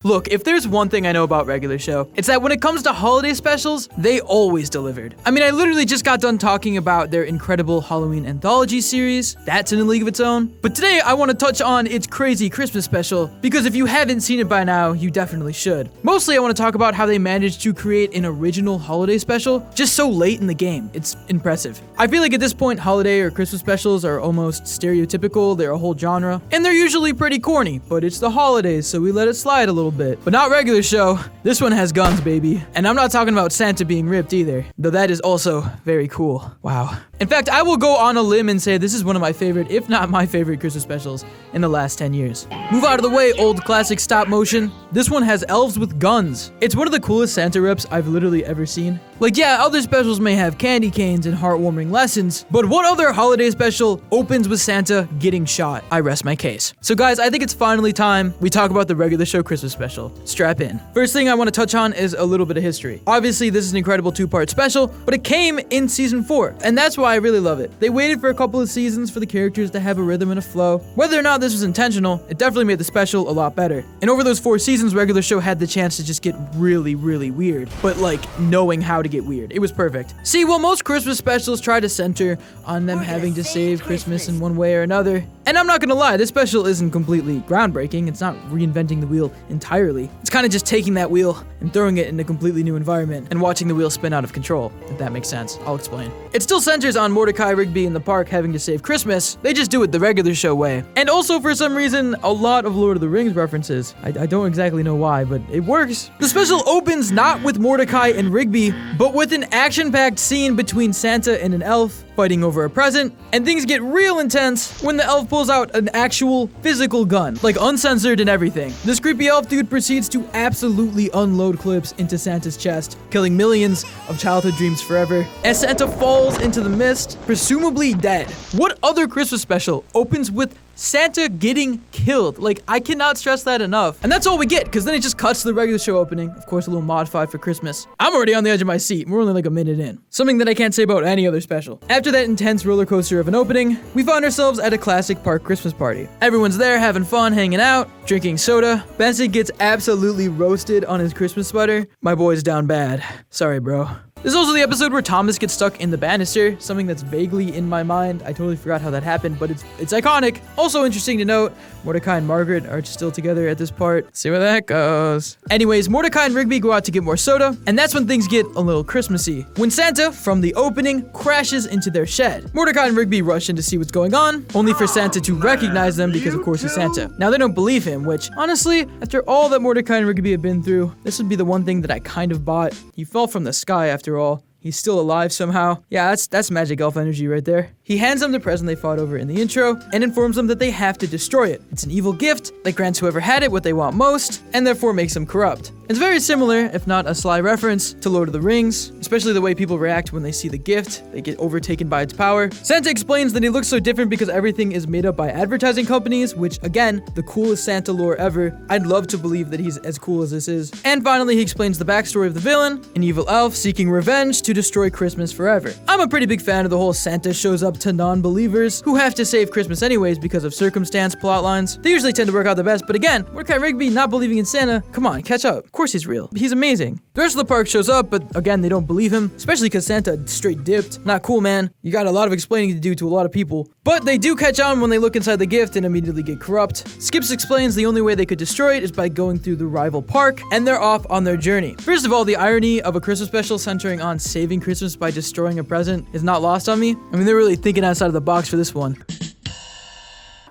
Look, if there's one thing I know about regular show, it's that when it comes to holiday specials, they always delivered. I mean, I literally just got done talking about their incredible Halloween anthology series. That's in a league of its own. But today, I want to touch on its crazy Christmas special, because if you haven't seen it by now, you definitely should. Mostly, I want to talk about how they managed to create an original holiday special just so late in the game. It's impressive. I feel like at this point, holiday or Christmas specials are almost stereotypical. They're a whole genre, and they're usually pretty corny, but it's the holidays, so we let it slide a little bit. But not regular show. This one has guns, baby. And I'm not talking about Santa being ripped either, though that is also very cool. Wow. In fact, I will go on a limb and say this is one of my favorite, if not my favorite Christmas specials in the last 10 years. Move out of the way, old classic stop motion. This one has elves with guns. It's one of the coolest Santa rips I've literally ever seen. Like, yeah, other specials may have candy canes and heartwarming lessons, but what other holiday special opens with Santa getting shot? I rest my case. So guys, I think it's finally time we talk about the regular show Christmas special. Strap in. First thing I want to touch on is a little bit of history. Obviously, this is an incredible 2-part special, but it came in season 4, and that's why I really love it. They waited for a couple of seasons for the characters to have a rhythm and a flow. Whether or not this was intentional, it definitely made the special a lot better. And over those 4 seasons, regular show had the chance to just get really, really weird, but like knowing how to get weird. It was perfect. See, while most Christmas specials try to center on them having to save Christmas in one way or another, and I'm not gonna lie, this special isn't completely groundbreaking. It's not reinventing the wheel entirely. It's kind of just taking that wheel and throwing it in a completely new environment and watching the wheel spin out of control, if that makes sense. I'll explain. It still centers on Mordecai, Rigby in the park having to save Christmas. They just do it the regular show way. And also, for some reason, a lot of Lord of the Rings references. I don't exactly know why, but it works. The special opens not with Mordecai and Rigby, but with an action-packed scene between Santa and an elf fighting over a present, and things get real intense when the elf pulls out an actual physical gun, like uncensored and everything. This creepy elf dude proceeds to absolutely unload clips into Santa's chest, killing millions of childhood dreams forever, as Santa falls into the mist, presumably dead. What other Christmas special opens with Santa getting killed? Like, I cannot stress that enough. And that's all we get, because then it just cuts to the regular show opening. Of course, a little modified for Christmas. I'm already on the edge of my seat. We're only like a minute in. Something that I can't say about any other special. After that intense roller coaster of an opening, we find ourselves at a classic park Christmas party. Everyone's there having fun, hanging out, drinking soda. Benson gets absolutely roasted on his Christmas sweater. My boy's down bad. Sorry, bro. This is also the episode where Thomas gets stuck in the banister, something that's vaguely in my mind. I totally forgot how that happened, but it's iconic. Also interesting to note, Mordecai and Margaret are still together at this part. See where that goes. Anyways, Mordecai and Rigby go out to get more soda, and that's when things get a little Christmassy. When Santa, from the opening, crashes into their shed. Mordecai and Rigby rush in to see what's going on, only for Santa to recognize them because of course he's Santa. Now they don't believe him, which, honestly, after all that Mordecai and Rigby have been through, this would be the one thing that I kind of bought. He fell from the sky after all. He's still alive somehow. Yeah, that's magic elf energy right there. He hands them the present they fought over in the intro and informs them that they have to destroy it. It's an evil gift that grants whoever had it what they want most and therefore makes them corrupt. It's very similar, if not a sly reference, to Lord of the Rings, especially the way people react when they see the gift. They get overtaken by its power. Santa explains that he looks so different because everything is made up by advertising companies, which, again, the coolest Santa lore ever. I'd love to believe that he's as cool as this is. And finally, he explains the backstory of the villain, an evil elf seeking revenge to destroy Christmas forever. I'm a pretty big fan of the whole Santa shows up to non-believers who have to save Christmas anyways because of circumstance plot lines. They usually tend to work out the best, but again, Mordecai Rigby not believing in Santa, come on, catch up. Of course he's real. He's amazing. The rest of the park shows up, but again, they don't believe him, especially because Santa straight dipped. Not cool, man. You got a lot of explaining to do to a lot of people. But they do catch on when they look inside the gift and immediately get corrupt. Skips explains the only way they could destroy it is by going through the rival park, and they're off on their journey. First of all, the irony of a Christmas special centering on saving Christmas by destroying a present is not lost on me. I mean, they're really thinking outside of the box for this one.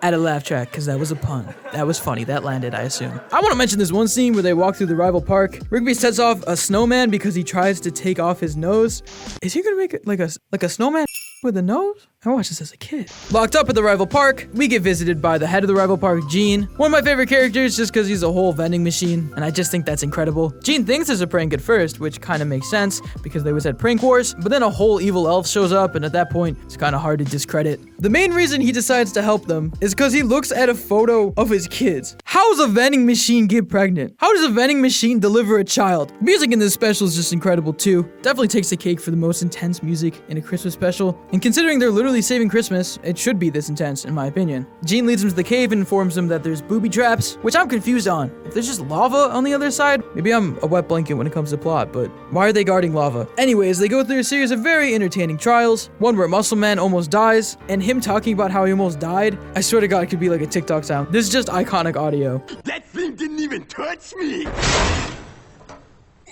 Add a laugh track, because that was a pun. That was funny. That landed, I assume. I want to mention this one scene where they walk through the rival park. Rigby sets off a snowman because he tries to take off his nose. Is he gonna make it like a snowman with a nose? I watched this as a kid. Locked up at the rival park, we get visited by the head of the rival park, Gene. One of my favorite characters just because he's a whole vending machine, and I just think that's incredible. Gene thinks it's a prank at first, which kind of makes sense because they was at Prank Wars, but then a whole evil elf shows up, and at that point, it's kind of hard to discredit. The main reason he decides to help them is because he looks at a photo of his kids. How does a vending machine get pregnant? How does a vending machine deliver a child? The music in this special is just incredible too. Definitely takes the cake for the most intense music in a Christmas special, and considering they're literally really saving Christmas, it should be this intense, in my opinion. Jean leads him to the cave and informs him that there's booby traps, which I'm confused on. If there's just lava on the other side, maybe I'm a wet blanket when it comes to plot, but why are they guarding lava? Anyways, they go through a series of very entertaining trials, one where Muscle Man almost dies, and him talking about how he almost died, I swear to God, it could be like a TikTok sound. This is just iconic audio. That thing didn't even touch me!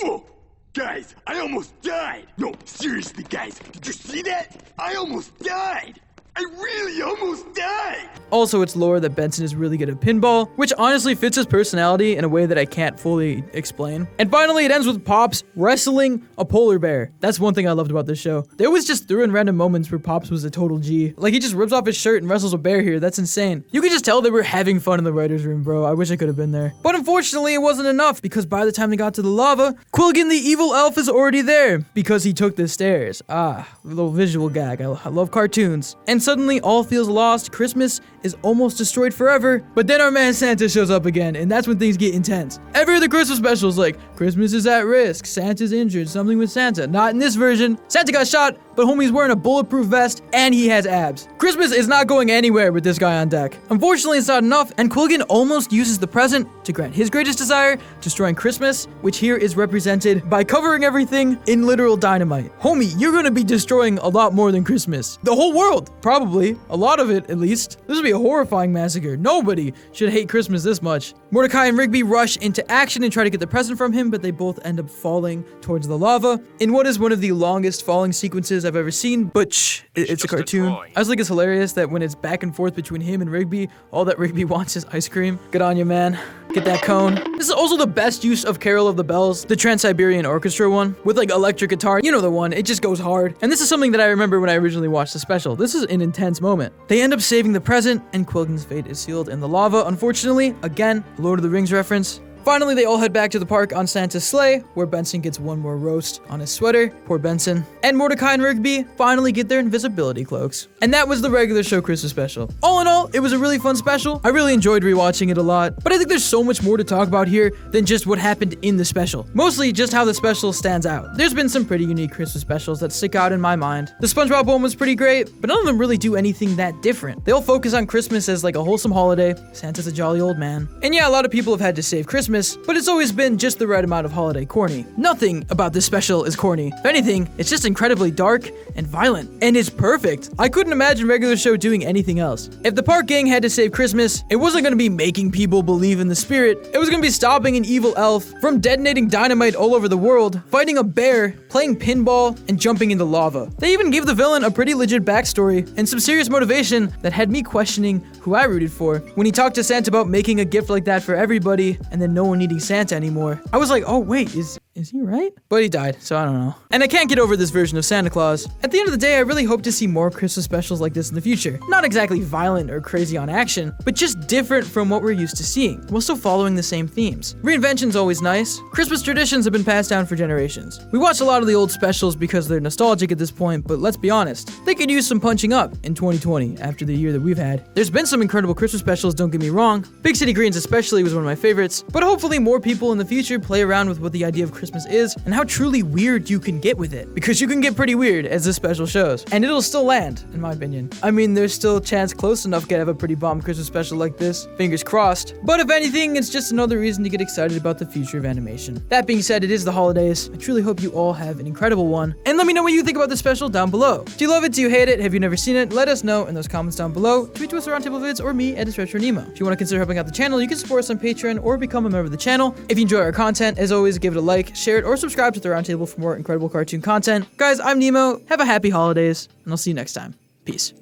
Oh, guys, I almost died! No, seriously, guys, did you see that? I almost died! I really almost died! Also, it's lore that Benson is really good at pinball, which honestly fits his personality in a way that I can't fully explain. And finally, it ends with Pops wrestling a polar bear. That's one thing I loved about this show. They always just threw in random moments where Pops was a total G. Like, he just rips off his shirt and wrestles a bear here. That's insane. You could just tell they were having fun in the writer's room, bro. I wish I could have been there. But unfortunately, it wasn't enough, because by the time they got to the lava, Quilligan the evil elf is already there, because he took the stairs. Ah, a little visual gag. I love cartoons. And suddenly, all feels lost. Christmas is almost destroyed forever. But then our man Santa shows up again, and that's when things get intense. Every other Christmas special is like, Christmas is at risk, Santa's injured, something with Santa. Not in this version. Santa got shot, but homie's wearing a bulletproof vest, and he has abs. Christmas is not going anywhere with this guy on deck. Unfortunately, it's not enough, and Quilligan almost uses the present to grant his greatest desire, destroying Christmas, which here is represented by covering everything in literal dynamite. Homie, you're gonna be destroying a lot more than Christmas. The whole world, probably. A lot of it, at least. This would be a horrifying massacre. Nobody should hate Christmas this much. Mordecai and Rigby rush into action and try to get the present from him, but they both end up falling towards the lava in what is one of the longest falling sequences I've ever seen, but shh, it's a cartoon. I just think it's hilarious that when it's back and forth between him and Rigby, all that Rigby wants is ice cream. Good on you, man. Get that cone. This is also the best use of Carol of the Bells, the Trans-Siberian Orchestra one, with like electric guitar. You know the one, it just goes hard. And this is something that I remember when I originally watched the special. This is an intense moment. They end up saving the present, and Quilligan's fate is sealed in the lava, unfortunately. Again, Lord of the Rings reference. Finally, they all head back to the park on Santa's sleigh, where Benson gets one more roast on his sweater. Poor Benson. And Mordecai and Rigby finally get their invisibility cloaks. And that was the regular show Christmas special. All in all, it was a really fun special. I really enjoyed rewatching it a lot, but I think there's so much more to talk about here than just what happened in the special. Mostly just how the special stands out. There's been some pretty unique Christmas specials that stick out in my mind. The SpongeBob one was pretty great, but none of them really do anything that different. They all focus on Christmas as like a wholesome holiday. Santa's a jolly old man. And yeah, a lot of people have had to save Christmas, but it's always been just the right amount of holiday corny. Nothing about this special is corny. If anything, it's just incredibly dark and violent. And it's perfect. I couldn't imagine regular show doing anything else. If the park gang had to save Christmas, it wasn't gonna be making people believe in the spirit. It was gonna be stopping an evil elf from detonating dynamite all over the world, fighting a bear, playing pinball, and jumping into lava. They even gave the villain a pretty legit backstory and some serious motivation that had me questioning who I rooted for. When he talked to Santa about making a gift like that for everybody and then no one needing Santa anymore, I was like, oh wait, is he right? But he died, so I don't know. And I can't get over this version of Santa Claus. At the end of the day, I really hope to see more Christmas specials like this in the future. Not exactly violent or crazy on action, but just different from what we're used to seeing, while still following the same themes. Reinvention's always nice. Christmas traditions have been passed down for generations. We watch a lot of the old specials because they're nostalgic at this point, but let's be honest, they could use some punching up in 2020 after the year that we've had. There's been some incredible Christmas specials, don't get me wrong. Big City Greens especially was one of my favorites, but hopefully more people in the future play around with what the idea of Christmas is and how truly weird you can get with it. Because you can get pretty weird, as this special shows. And it'll still land, in my opinion. I mean, there's still a chance close enough to have a pretty bomb Christmas special like this. Fingers crossed. But if anything, it's just another reason to get excited about the future of animation. That being said, it is the holidays. I truly hope you all have an incredible one. And let me know what you think about this special down below. Do you love it? Do you hate it? Have you never seen it? Let us know in those comments down below. Tweet to us at Roundtable Vids or me at @RetroNemo. If you want to consider helping out the channel, you can support us on Patreon or become a member of the channel. If you enjoy our content, as always, give it a like, share it, or subscribe to the Roundtable for more incredible cartoon content. Guys, I'm Nemo. Have a happy holidays, and I'll see you next time. Peace.